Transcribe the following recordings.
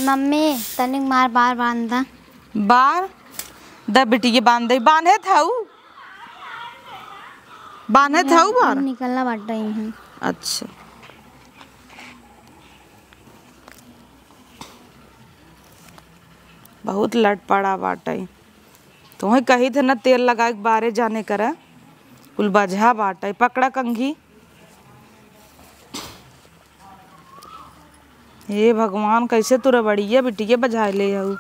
Mummy तनिक मार बार बांधा बार द बिटिया बांधे बांधे थाऊ बार निकलना बढ़ रही है। अच्छा बहुत लट पड़ा बाटे तुम्हें कही थे ना तेल लगा के बारे जाने करा कुल बजहा बाटे पकड़ा कंघी। हे भगवान कैसे तुरा बड़िया बिटिया बजा ले हऊ।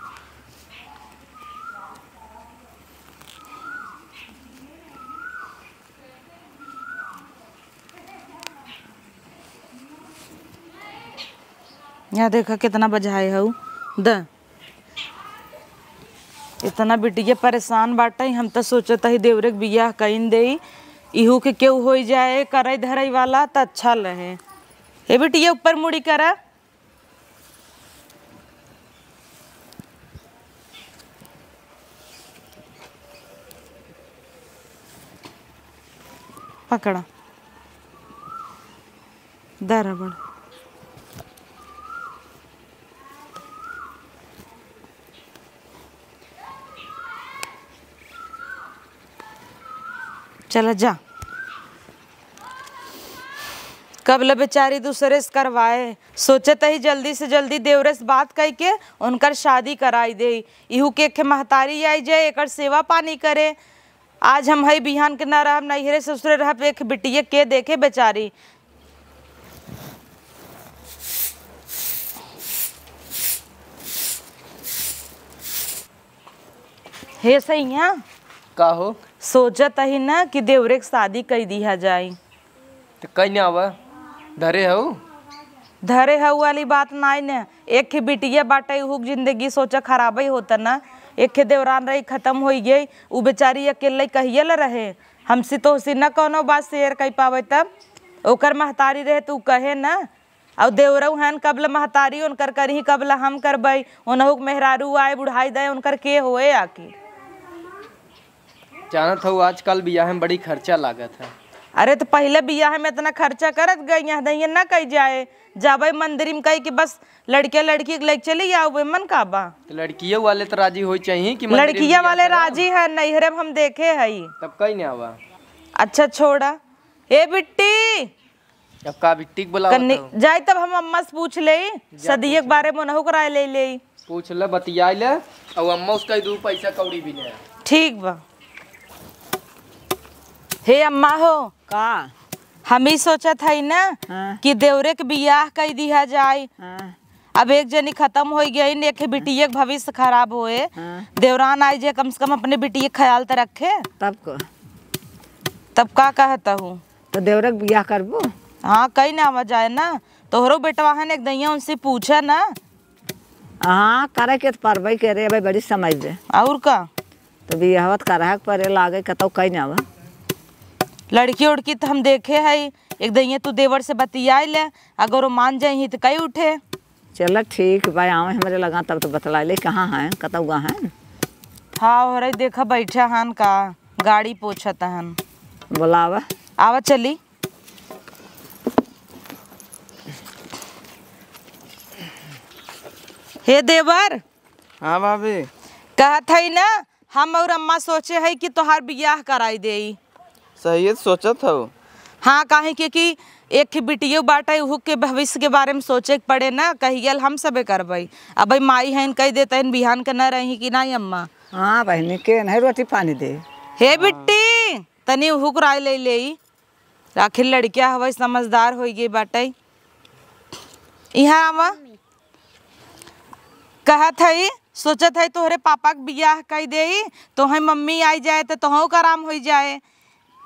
यहाँ देखा कितना बजाए हऊ द इतना बिटिया परेशान बाटे हम तो सोचत ही देवरे के बियाह कईन दे इहू के केहू हो जाए करई धरई वाला तो अच्छा रहे। हे बिटिया ऊपर मुड़ी करा पकड़ा दरबड़ चला जा कब ल बेचारी दूसरे से करवाए सोचे ही जल्दी से जल्दी देवरे से बात कही के उनकर शादी कराई दे इहू के महतारी आई जाए एक सेवा पानी करे। आज हम हई बिहान के ना रहब नैहरे ससुरे रहब एक बिटिया के देखे बेचारी। हे सैया का हो सोचत ही ना कि देवरे के शादी कई दिया जाए तो कहीं ना आवा धरे हो धरे हऊ वाली बात नाई ने एक बिटिया बाटे हुक जिंदगी सोचा खराब ही होता ना एक देवरान रही खत्म हो गई उ बेचारी अकेले कहिए ल रहे हमसे तो उसी न कोनो बात शेयर कर पावे तब ओकर महतारी रहे तू कहे ना और देवरऊ हन कबल महतारी उनकर करही कबल हम करबई उनहु मेहरारू आए बुढ़ाई दे उनकर के होए आके जानत हो आजकल बियाह में बड़ी खर्चा लागत है। अरे तो पहले बियाह में इतना खर्चा करत गई यहाँ दहिया ना कही जाए जाबे मंदिर में कही कि बस लड़के लड़की ले चली आओ मन का बा तो लड़कियों वाले तो राजी हो चाहिए कि लड़किया वाले राजी है नैहरे में हम देखे हई तब कहीं ना आवा। अच्छा छोड़ा ए बिट्टी अब का बिट्टी बोला जाए तब हम अम्मा से पूछ ले सदिये के बारे में नहु कराए ले पूछ ले बतिया ले और अम्मा उसका दू पैसा कौड़ी भी नहीं। ठीक बा हे अम्मा हो का हम ही सोचत हई ना कि देवरे के बियाह कई दिया जाए। अब एक जनी खत्म हो गई न एक बिटिया के भविष्य खराब होए देवरान आई जे कम से कम अपने बिटिया ख्याल तो रखे तब का कहता हूँ तो देवरे के बियाह करबो। हाँ कहीं ना आवा जाए ना तोहरो बेटवा है एक दैया उनसे पूछा ना। हाँ करे के परबई करे भाई बड़ी समझ दे और का तो बियाहत करहा परे लागे कतौ कहीं ना आवा लड़की उड़की तो हम देखे है एक दैया तू देवर से बतियाई ले अगर वो मान जाही तो कई उठे। चल ठीक भाई आवे हमारे लगा तब तो बतला ले कहाँ है कतौ गा है। हाँ हो रही देखा बैठा हन का गाड़ी पोछत हन बोलावा आवा चली। हे देवर हाँ भाभी कहत है ना हम और अम्मा सोचे है कि तोहार बियाह कराई दे। सही है सोचत हो। हाँ काहे कि एक बिटियो बाटे उहू के भविष्य के बारे में सोचे के पड़े ना कहियल हम सबे करबई अब माई है कह देते हैं बिहान के न रही कि नहीं अम्मा। हाँ बहनी के नहीं रोटी पानी दे। हे बिट्टी तनी उहू राय ले आखिर लड़किया हवई समझदार हो गई बाटे यहाँ आवा कहत है सोचत है तोहरे पापा के बियाह कई दे तोहे मम्मी आई जाए तो तोहू का आराम हो जाए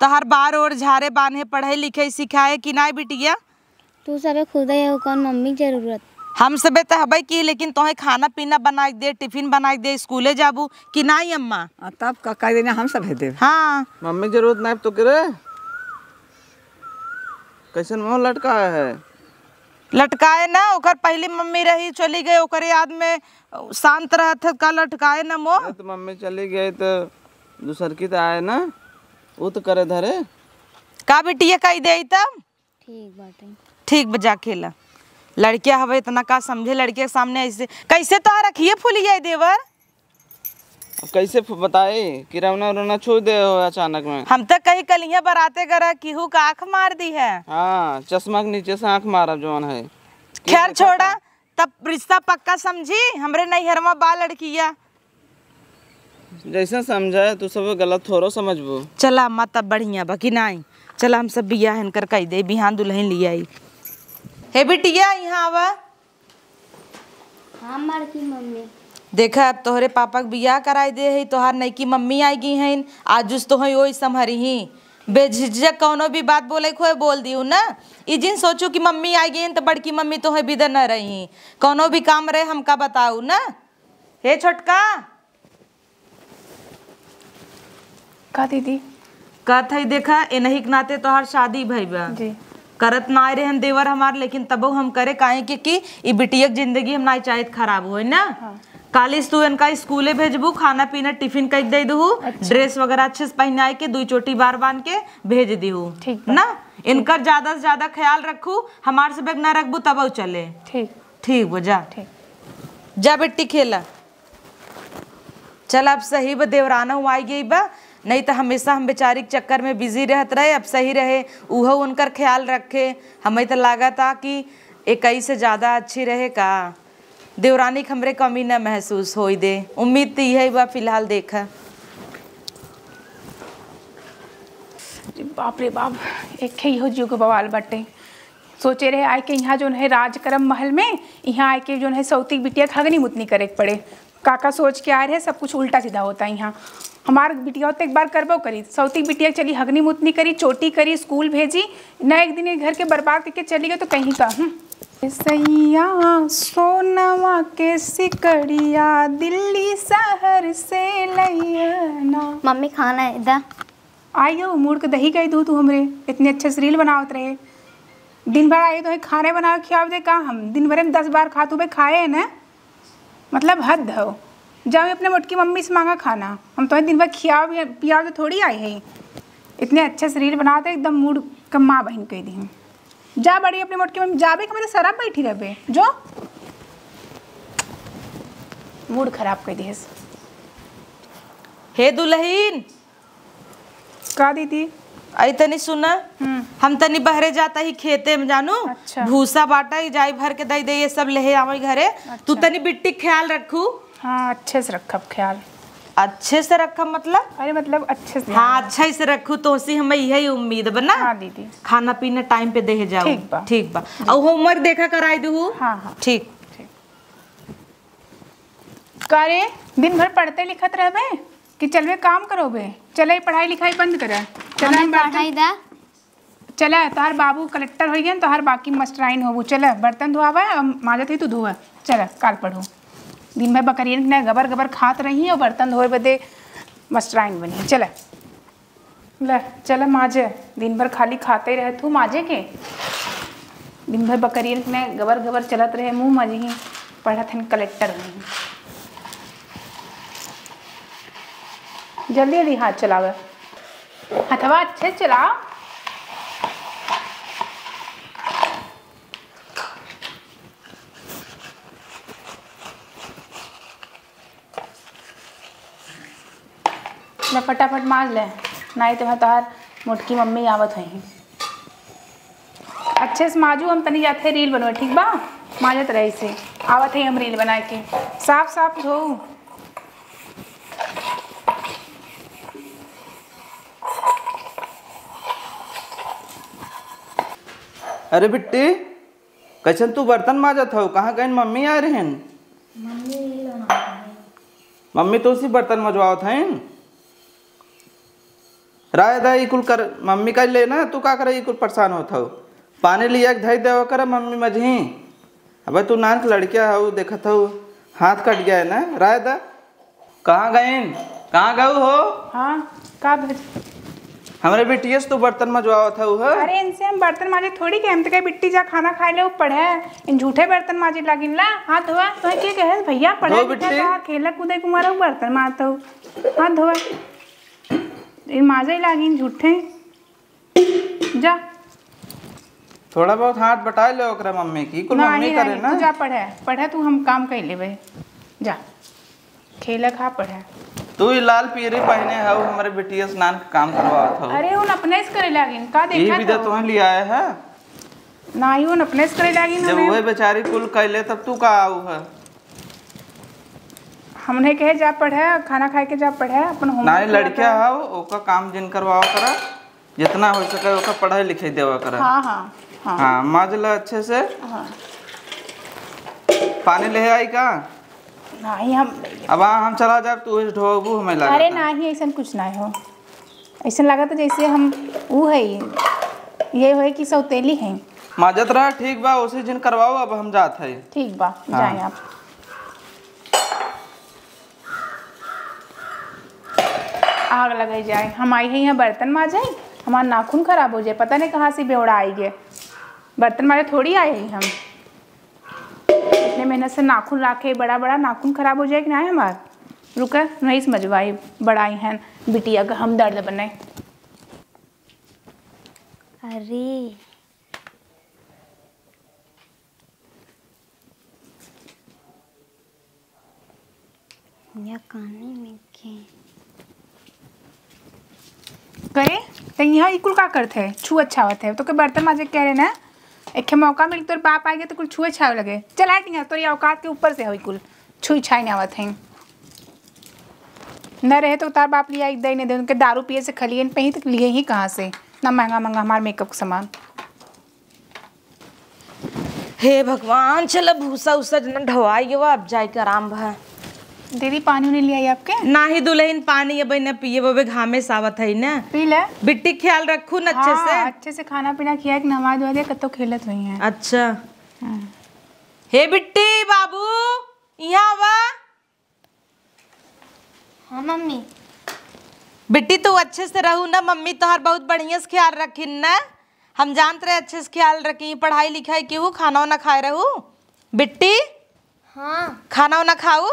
तोहर बार और झारे बांधे पढ़े लिखे सिखाए कि नहीं बिटिया तू सबे खुद ही हो कौन मम्मी की जरूरत हम सबे तो हबई की लेकिन तोहे खाना पीना बना दे टिफिन बना दे स्कूले जाबू कि नहीं अम्मा। तब का कह देना हम सब दे। हाँ मम्मी जरूरत नहीं तो करे कैसे मुँह लटकाया है लटकाए ना ओकर पहली मम्मी रही चली गई ओकर याद में शांत रहत का लटकाए ना मोह तो मम्मी चली गई तो दूसर की तो आए ना वो तो करे धरे का बिटिया कही दे तब ठीक बाटे ठीक बजा खेला लड़किया हवे इतना का समझे, लड़के के सामने ऐसे कैसे तो रखिए फुलिया देवर। अब कैसे बताए कि रवना रोना छू दे हो अचानक में। हम तो कहीं कलिया बराते करा केहू का आँख मार दी है। हाँ चश्मा के नीचे से आँख मारा जौन है। खैर छोड़ा, तब रिश्ता पक्का समझी हमरे नैहरमा बा लड़किया। जैसे समझाए तू सब गलत थोड़ो समझबो। चला अम्मा तब बढ़िया बाकी नहीं, चला हम सब बिया हन कर कह दे, बिहान दुल्हन लिया आई। हे बिटिया यहाँ आवा। हाँ मार की मम्मी। देखा अब तोहरे पापा के बियाह कराई दे है, तोहार नई मम्मी आई गई है, आज उस तो वही संभरी ही बेझिझक कौनो भी बात बोले खोए बोल दी ना। ई जिन सोचू कि मम्मी आई गई तो बड़की मम्मी तो बिदर न रही, कौनो भी काम रहे हमका बताऊ ना। हे छोटका का दीदी कहत है देखा इन्हीं के नाते तोहार शादी भईबा जी करत ना रहे हैं देवर हमार, लेकिन तबो हम करे काहे कि ई बिटिया जिंदगी हम ना चाहत खराब हो ना। हाँ। कालिस तू इनका स्कूले भेजबू, खाना पीना टिफिन कर दे दू। अच्छा। ड्रेस वगैरह अच्छे से पहनाए के 2 चोटी बार बांध के भेज दीहू ना। इनका ज्यादा से ज्यादा ख्याल रखू, हमार से बैग ना रखबू तब चले। ठीक ठीक वो जा। ठीक जा बेटी खेला। चल अब सही बा देवराना हुआ आई गई बा, नहीं तो हमेशा हम बेचारी के चक्कर में बिजी रहत रहे। अब सही रहे उहो उनकर ख्याल रखे, हमें तो लगा था कि इकई से ज़्यादा अच्छी रहे का देवरानी के हमरे कमी न महसूस होई दे। उम्मीद तो यही बा फिलहाल देखा। बाप रे बाप, एक ही हो जियो के बवाल बटे। सोचे रहे आए के यहाँ जो है राजकरम महल में, यहाँ आए के जो है सौती बिटिया खगनी मुतनी करे पड़े। काका सोच के आए रहे सब कुछ उल्टा सीधा होता है यहाँ। हमार बिटिया तो एक बार करबो करी, सौती बिटिया चली हगनी मुतनी करी, चोटी करी, स्कूल भेजी ना, एक दिन घर के बर्बाद करके चली गई तो कहीं का। सैया सोनवा के सिकड़िया दिल्ली शहर से लैया। मम्मी खाना है दा। आइयो मुड़ के दही गई तू हमरे इतने अच्छे से रील बनावत रहे। दिन भर आई तो खाने बनाओ खियाव दे का, हम दिन भर में 10 बार खातू बे खाए है ना, मतलब हद हो। जाओ अपने मोटकी मम्मी से मांगा खाना, हम तो दिन भर खियाव पियाव तो थोड़ी आई है। इतने अच्छे से रील बनाते एकदम मूड का माँ बहन कह दी। जा बड़ी अपनी मोटकी मम्मी जाबे कि मेरे सरा बैठी रहे जो मूड खराब कर दी। हे दुल्हन का दीदी आई तनी सुना, हम तनी बहरे जाता ही खेते में जानू। अच्छा। भूसा बाटा ही जाई भर के दई दे ये सब ले आवे घरे। अच्छा। तू तनी बिट्टी ख्याल रखू। हाँ अच्छे से रखब ख्याल। अच्छे से रखब मतलब? अरे मतलब अच्छे से। हाँ अच्छे से रखू तो उसी हमें यही उम्मीद बना। हाँ दीदी खाना पीना टाइम पे दे जाओ। ठीक बा ठीक बा। और होमवर्क देखा कराई दू। हाँ हाँ ठीक। करे दिन भर पढ़ते लिखत रहबे कि चलवे काम करोबे? चले पढ़ाई लिखाई बंद करे। चला तार बाबू कलेक्टर हो गए तो हर बाकी मास्टराइन होबू। चला बर्तन धोआवा माजत ही तू धोआ। चला काल पढ़ो। दिन भर बकरियन ने गबर गबर खात रही और बर्तन धोए बदे मास्टराइन बनी। चला ले चला माजे, दिन भर खाली खाते ही रहे तू माजे के। दिन भर बकरियन ने गबर गबर चलत रहे मुँह मजी पढ़त हन कलेक्टर बनी। जल्दी जल्दी हाथ चलावे, हथवा अच्छे से चलाओ। मैं फटाफट मार ले, नहीं तो मैं तोहार मोटकी मम्मी आवत हुई। अच्छे से माजू, हम तनी जाते रील बनवे ठीक बा। माजत रही से आवत है हम रील बना के। साफ साफ धो। अरे बिट्टी कैसन तू बर्तन माजत हो? कहाँ गए मम्मी आ रहे हैं? मम्मी तो उसी बर्तन मजवावत हैं। राय दा कुल कर मम्मी का लेना, तू का करे कुल परेशान होता हो। पानी लिया के धई देवा कर मम्मी मझही। अबे तू नान लड़किया हो देखत हो हाथ कट गया है ना। राय दा कहाँ गए? कहाँ गए हो? हाँ का हमारे बिटिया से तो बर्तन मजवावत है। अरे इनसे हम बर्तन माजे थोड़ी के, हम तो कहे बिट्टी जा खाना खाए ले पढ़े, इन झूठे बर्तन माजे लागिन ला। हाथ धोआ तो के कहे भैया पढ़े खेला कूदे कुमारा बर्तन मारता हूँ। हाथ धोआ इन माजे लागिन झूठे। जा थोड़ा बहुत हाथ बटा ले ओकरा मम्मी की कुल मम्मी करे ना। तू जा पढ़े तू हम काम कर लेबे जा खेला खा पढ़े। तू ही लाल पीरी पहने है हमारे बिटिया स्नान का काम करवात हो। अरे उन अपने से करे लागिन का ये देखा भी तो तुम्हें ले आए है ना ही उन अपने से करे लागिन। जब वही बेचारी कुल कैले तब तू का आऊ है। हमने कहे जा पढ़े खाना खाए के जा पढ़े अपन होमवर्क ना लड़किया है ओका काम जिन करवाओ करा जितना हो सके ओका पढ़ाई लिखाई देवा करा। हाँ हाँ हाँ हाँ माजला अच्छे से। हाँ पानी ले आई का नहीं हम अब हम चला जाए तू इस ढोबू हमें लगा। अरे नहीं ऐसा कुछ ना हो ऐसा लगा तो जैसे हम वो है ये है कि सौतेली है। माजत रहा ठीक बा उसी दिन करवाओ अब हम जाते हैं। ठीक बा हाँ। जाए आप। आग लगाई जाए हम आई है यहाँ बर्तन माजे हमारा नाखून खराब हो जाए पता नहीं कहाँ से बेवड़ा आई गए बर्तन माजे थोड़ी आए हैं हम इतने मेहनत से नाखून रखे बड़ा बड़ा नाखून खराब हो जाए कि ना हमार रुका नहीं समझवाई बड़ाई हैं बिटिया का हम दर्द बने। अरे या काने में के करे तो यहाँ इकुल का करते है छू अच्छा होता है तो के बर्तन माजे कह रहे ना एक मौका मिल तो बाप आएगा तो कुल छुए छावे लगे चल हट यहाँ तो ये औकात के ऊपर से हो कुल छुई छाई नहीं आवत है न रहे तो तार बाप लिया दे नहीं दे उनके दारू पिए से खलिए पे ही तक लिए ही कहाँ से ना महंगा महंगा हमारा मेकअप का सामान। हे भगवान चलो भूसा उसा जना ढवाई वो अब जाए के आराम भा। दीदी पानी नहीं लिया आपके ना ही दुल्हन पानी अब न पिए वो घामे सावत है ना पी ले बिट्टी ख्याल रखू न अच्छे से। अच्छे से खाना पीना किया कि नमाज धो दिया कतो खेलत हुई है। अच्छा हे बिट्टी बाबू यहाँ वा। हाँ मम्मी बिट्टी तू अच्छे से रहू ना मम्मी तोहर बहुत बढ़िया से ख्याल रखी ना हम जानते रहे अच्छे से ख्याल रखी पढ़ाई लिखाई की हूँ खाना वाना खाए रहू बिट्टी। हाँ खाना वाना खाऊ।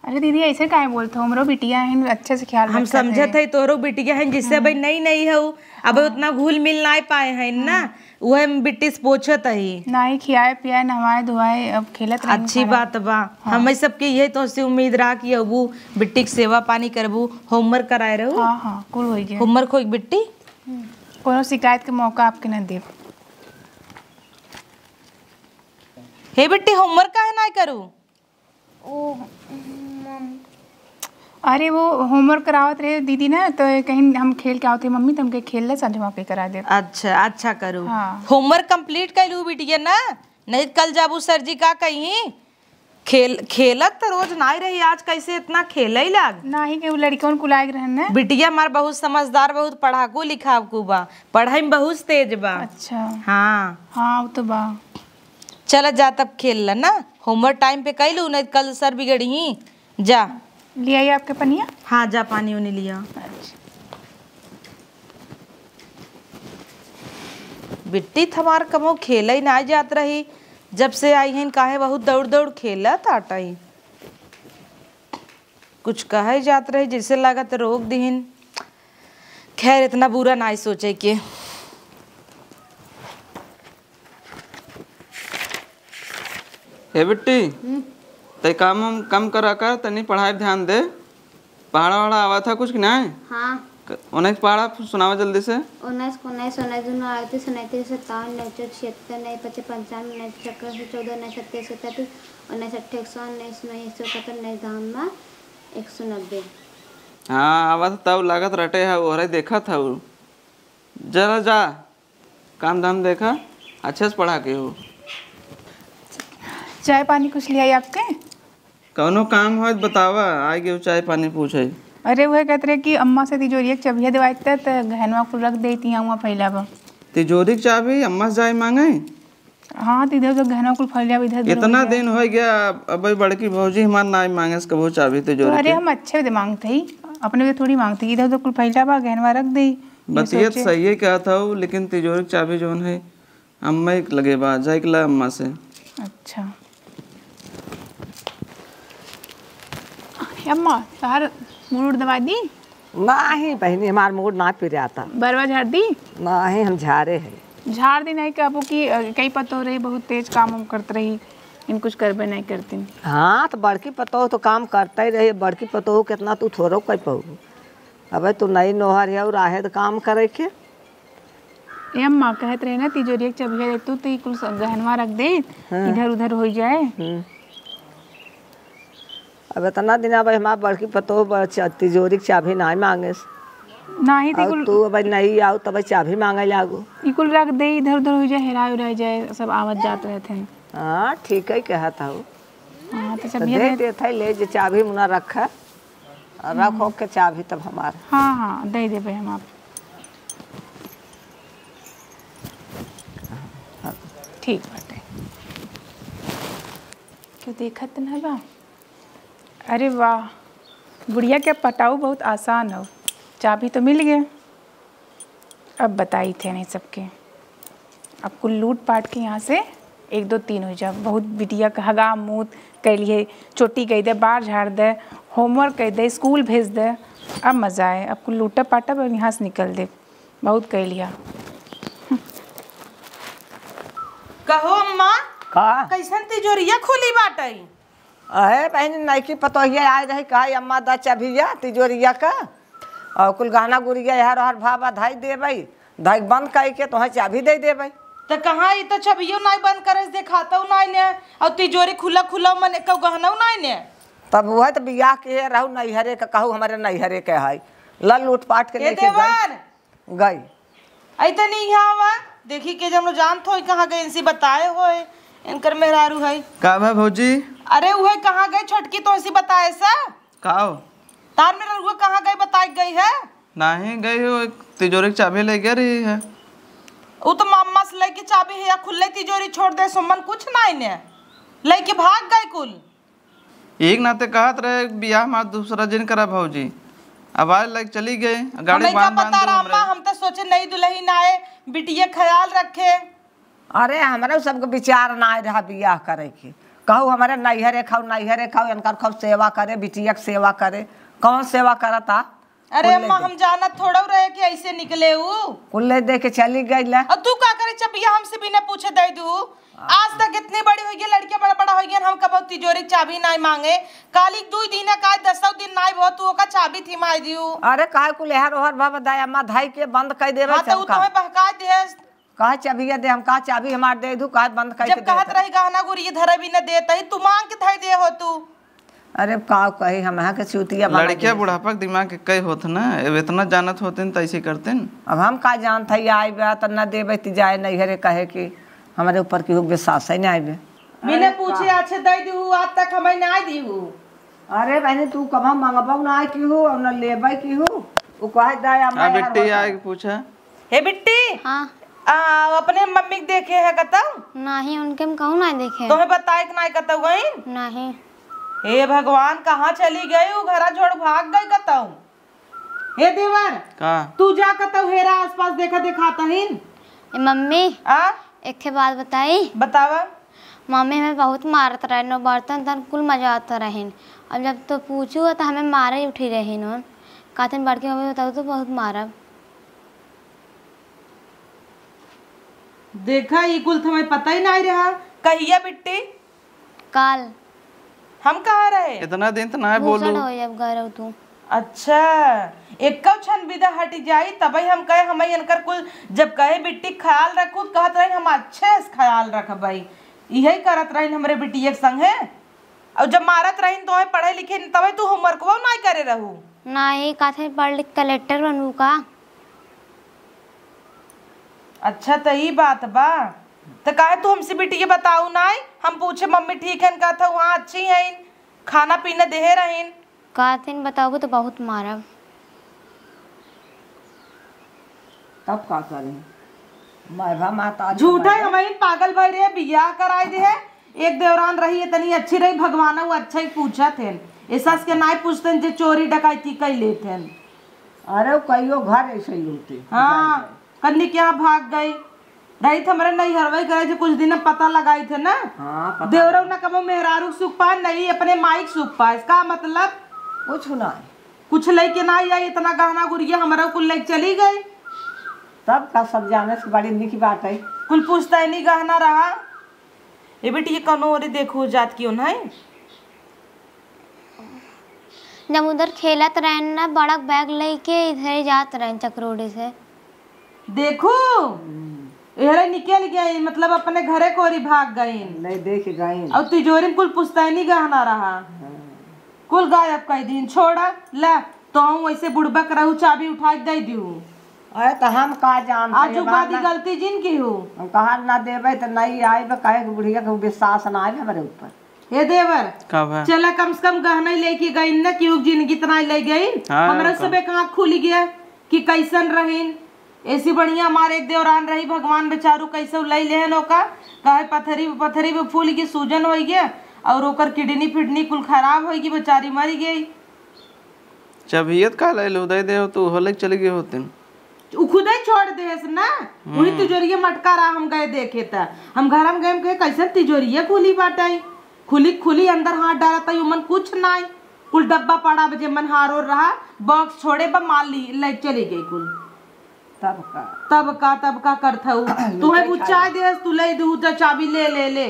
अरे दीदी ऐसे काहे बोलते हो हमरो बिटिया है अच्छे से ख्याल हम समझत है तोहरो बिटिया है जिससे भाई नहीं नहीं है अब उतना घुल मिल ना पाए हैं ना वह बिट्टी से पूछत है ना ही खियाए पियाए नहवाए धोआए अब खेलत रहेंगे अच्छी सारा। बात बा हमें सबके यही तो से उम्मीद रहा कि अबू बिट्टी की सेवा पानी करबू होमवर्क कराए रहू। हाँ हाँ कुल हो गया होमवर्क हो बिट्टी कोनो शिकायत के मौका आपके न दे। हे बिट्टी होमवर्क काहे ना करू। ओ अरे वो होमवर्क करावत रहे दीदी ना तो कहीं हम खेल के आवते मम्मी तुमके खेल ले संजमा के करा दे। अच्छा अच्छा करू हाँ। होमवर्क कंप्लीट कर लू बिटिया ना नहीं कल जाबू सर जी का कहीं खेलत तो रोज ना ही रही आज कैसे इतना खेल ही लाग। ना ही के वो लड़कियों को लायक रहन ना। बिटिया हमार बहुत समझदार बहुत पढ़ाकू लिखाकू बा पढ़ाई में बहुत तेज बा। अच्छा हाँ हाँ वो तो बा चल जा तब खेल ला ना होमवर्क टाइम पे कैलू नहीं कल सर बिगड़ी जा। ले आइए आपके पनिया। हाँ जा पानी उन्हें लिया। बिट्टी थमार कमो खेल ही ना जात रही जब से आई हैं काहे बहुत दौड़ दौड़ खेला ताटाई कुछ कहे जात रही जैसे लागत रोक दीन खैर इतना बुरा ना ही सोचे के। हे बिट्टी ते काम कम करा कर तनी पढ़ाई ध्यान दे पहाड़ा वहाड़ा आवा था कुछ कि ना हाँ उन्हें पहाड़ा सुनावा जल्दी से। 19 19 19 दूनो 38 29 57 59 76 95 95 96 14 97 37 19 28 19 171 धाम 190। हाँ आवा था तब लागत रटे है वो रहे देखा था वो जरा जा काम धाम देखा अच्छे से पढ़ा के हो। चाय पानी कुछ ले आइए आपके। कौनो काम हो बतावा आए गए चाय पानी पूछे। अरे वह कहते रहे कि अम्मा से तिजोरी एक चबिया दिवाते तो गहनवा को रख देती हूँ फैला बा तिजोरी की चाबी अम्मा से जाए मांगे। हाँ तो इधर जो गहना को फैला इधर इतना दिन हो गया अब बड़की भौजी हमार ना मांगे कबो चाबी तिजोरी अरे हम अच्छे से मांगते ही अपने भी थोड़ी मांगते इधर तो कुल फैला बा गहनवा रख दे। बतियत सही है क्या था लेकिन तिजोरी की चाबी जो है अम्मा ही लगे बा जाए के ला अम्मा से। अच्छा अम्मा तार मुड़ दवा दी नहीं बहनी हमार मूड ना पी रहा था बरवा झाड़ दी नहीं हम झारे हैं झाड़ दी नहीं काबू की कई पतो रही बहुत तेज काम हम करते रही इन कुछ करबे नहीं करती। हाँ तो बड़की पतोह तो काम करता ही रही, बड़की पतोह कितना तू थोड़ो कर पाऊ। अबे तू नई नोहर है और आहे तो काम करे के। ये अम्मा कहत रहे ना तिजोरी एक चबिया दे तू तो कुल गहनवा रख दे इधर उधर हो जाए। अब इतना दिन अब हमार बड़की पतोह तिजोरी की चाबी ना मांगे नहीं तो और तू अब नहीं आओ तब चाबी मांगे लागो। इकुल रख दे इधर उधर हो जाए हेरा रह जाए सब आवत जात रहते हैं। हाँ ठीक है कहता हूँ। हाँ तो तो चबिया दे दे। देते ले जो चाबी मुना रखा रखो के चाबी तब हमारे। हाँ हाँ दे देबे हम आप। ठीक बाटे क्यों देखत न बा। अरे वाह गुड़िया के पटाऊ बहुत आसान हो, चाबी तो मिल गया। अब बताई थे नहीं सबके, अब कुल लूट पाट के यहाँ से 1 2 3 हो जा। बहुत बिटिया का हगा मूत कह लिए, चोटी कह दे, बाहर झाड़ दे, होमवर्क कह दे, स्कूल भेज दे। अब मज़ा आए, अब कुल लूटा पाटा अब यहाँ से निकल दे। बहुत कह लिया। कहो अम्मा का कैसन तिजोरिया खुली बाटई। अहे बहन नईकी पतोहिया आए रही कहा अम्मा दा चाबिया तिजोरिया का और कुल गहना गुड़िया यार हर भावा धाई देबै, धाई बंद कर के तो चाबी दे देबै। तो कहाँ ये तो छबियो नहीं बंद करे दिखाता नहीं ने और तिजोरी खुला खुला मन कौ गहना नहीं ने। तब वह तो बियाह के रहू नैहरे का कहू हमारे नैहरे के है ल लूट पाट के लेके गई। ऐते नहीं आवा देखी के जब जान थो कहाँ गए इनसे बताए हो इनकर मेहरारू है का भाई भौजी? अरे वह कहाँ गए छोटकी तो ऐसी बताए सा काओ तार मेहरारू कहाँ गए बताई गई है। नहीं गई हो, तिजोरी की चाबी ले गया रही है। वो तो मामा से लेके चाबी है या खुले तिजोरी छोड़ दे सुमन कुछ नहीं ने लेके भाग गए कुल। एक नाते कहत रहे बियाह में दूसरा दिन करा भौजी, अब आज लग चली गई गाड़ी हमें क्या बांध बांध पता दो रामा, हमरे। हम तो सोचे नई दुल्हन आए बिटिया ख्याल रखे। अरे हमारे सबके विचार ना रहा बियाह करे के, कहू हमारे नैहरे खाओ इनकर खाओ सेवा करे, बिटिया के सेवा करे। कौन सेवा करता? अरे अम्मा हम जाना थोड़ा रहे कि ऐसे निकले वो कुल्ले दे के चली गई ला। और तू क्या करे चबिया हमसे बिना पूछे दे दू। आज तक इतनी बड़ी हो गई लड़कियां बड़ा बड़ा हो गई हम कब तिजोरी चाबी नहीं मांगे। काली 2 दिन का 10 दिन नहीं बहुत तू का चाबी थी माई दियो। अरे काहे कुल हर ओहर बाबा दाई अम्मा धाई के बंद कर देवे। हां तो तुम्हें बहका दे कहा चाबिया दे हम कहा चाबी हमार दे दू कहा बंद कर जब कहत रही गहना गुड़िया धरे भी न देता ही तू मांग के धई दे हो तू। अरे का कही हम के चूतिया लड़कियां बुढ़ापा के दिमाग के कई होत ना, अब इतना जानत होते तो ऐसे करते न। अब हम का जानत है आए बे त न देबे ती जाए नैहरे कहे कि हमारे ऊपर की विश्वास ही नहीं आए। बिना पूछे अच्छे दे दू आज तक हमें नहीं दी हूं। अरे बहनी तू कब मांगबो ना की हो और न लेबै की हो उ कहे दाई अम्मा हां बेटी आए पूछा। हे बिट्टी हाँ अपने मम्मी के देखे है कतौ नहीं उनके हम कहूँ ना देखे तुम्हें बताए कि नहीं कतौ गई। नहीं हे भगवान कहाँ चली गई वो घरा छोड़ भाग गई कतौ। हे देवर का तू जा कतौ हेरा आसपास देखा दिखाता हिन। ए मम्मी आ एक के बात बताई। बतावा। मम्मी हमें बहुत मारत रहे नो बर्तन तन कुल मजा आता रहीन। अब जब तो पूछू तो हमें मारे ही उठी रही नो कहते बड़की मम्मी बताओ तो बहुत मारब। देखा ये कुल तुम्हें पता ही नहीं रहा। कहिए बिट्टी काल हम कहाँ रहे इतना दिन तो ना बोलू। भूसड़ हो जब गए रहो तू। अच्छा एक क्षण विदा हटी जाई तब हम कहे हमें इनकर कुल जब कहे बिट्टी ख्याल रखू कहत रही हम अच्छे से ख्याल रखबई यही करत रही हमरे बिटिया के संग है। और जब मारत रही तो पढ़े लिखे तब तू होमवर्क वो नहीं करे रहू। नहीं कहते पढ़ लिख कलेक्टर बनू का। अच्छा तो ये बात बा तो काहे तू हमसे बिटिया बताऊ नहीं। हम पूछे मम्मी ठीक है कहा था वहाँ अच्छी है खाना पीना दे रहीन। कहते बताओगे तो बहुत मारब। तब का करें मायभा माता झूठा हमारी पागल भाई रे बियाह कराई दे है। एक देवरान रही इतनी अच्छी रही भगवान वो अच्छा ही पूछा थे ऐसा के नहीं पूछते जे चोरी डकैती कई लेते। अरे कईयो घर ऐसे ही होते। हाँ कन्नी क्या भाग गई रही थे हमारे नहीं हरवाई करे कुछ दिन पता लगाई थे ना। हाँ देवरव न कबो मेहरारू सुख पाए नहीं अपने माइक सुख पाए इसका मतलब कुछ नहीं कुछ लेके ना आई इतना गहना गुड़िया हमारा कुल लेके चली गई। तब का सब जाने से बड़ी निक बात है। कुल पूछता है नहीं गहना रहा ये बेटी ये कौनो और देखो जात क्यों नहीं। जब उधर खेलत रहे ना बड़ा बैग लेके इधर ही जात रहे चक्रोड़ी से। देखो एहरे निकल गई मतलब अपने घरे कोरी भाग गई। नहीं देख गई और तिजोरी में कुल पुश्तैनी गहना रहा कुल गायब कई दिन छोड़ा ला तो हम वैसे बुड़बक रहू चाबी उठा के दे दियो। अरे तो हम का जानते आज बादी गलती जिन की हो हम कहा ना देवे तो नहीं आए कहे बुढ़िया के विश्वास ना आए हमारे ऊपर। हे देवर कब है चला कम से कम गहना लेके गई न क्यों जिंदगी इतना ले गई। हाँ, हमरा सब एक आँख खुल गया कि कैसन रहीन ऐसी बढ़िया हमारे एक देवरान रही भगवान बेचारू कैसे ले ले नौका कहे पथरी पे फूल की सूजन हो गया और ओकर किडनी फिडनी कुल खराब होगी बेचारी मर गई। चबियत का ले लो दे दे तू होले चली गई होती खुद ही छोड़ दे ना वही तिजोरिया मटका रहा हम गए देखे था हम घर में गए कैसे तिजोरिया खुली बाटे खुली अंदर हाथ डाला था मन कुछ ना कुल डब्बा पड़ा बजे मन हारो रहा बॉक्स छोड़े बा माल ले चली गई कुल तब का करता तुम्हें बुच्चा दे तू ले दू चाबी ले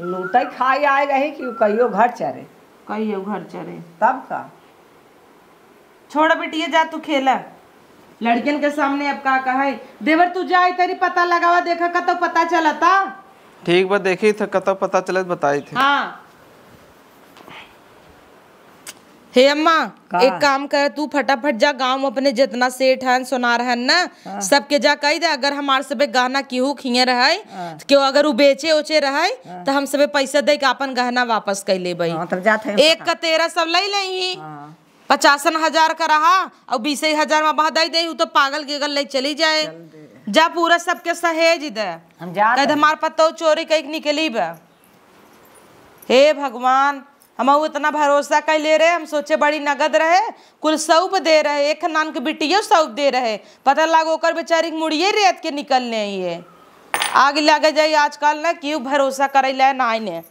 लूटे खाई आए रही कि कहियो घर चरे कहियो घर चरे तब का छोड़ बेटिए जा तू खेला लड़कियन के सामने अब का कहे देवर तू जा तेरी पता लगावा देखा का तो पता चला था। ठीक बात देखी था कतो पता चले बताई थी। हाँ हे अम्मा एक काम कर तू फटाफट जा गांव में अपने जितना सेठ है सोनार है ना सबके जा कही दे अगर हमारे सबे गहना केहू खिए रहे क्यों अगर वो बेचे उचे रहे तो हम सबे पैसा दे के अपन गहना वापस कर ले एक का 13 सब ले ले 50,000 का रहा और 20,000 में बहा दे तो पागल के गल ले चली जाए जा पूरा सबके सहेज दे हमारे पतो चोरी कहीं निकली बा। हे भगवान हम इतना भरोसा कर ले रहे हम सोचे बड़ी नगद रहे कुल सौंप दे रहे एक नान के बिटिया सौंप दे रहे पता लागो कर बेचारी मुड़िए रेत के निकलने ये आग लगे जाए आजकल ना क्यों भरोसा करे ना ने।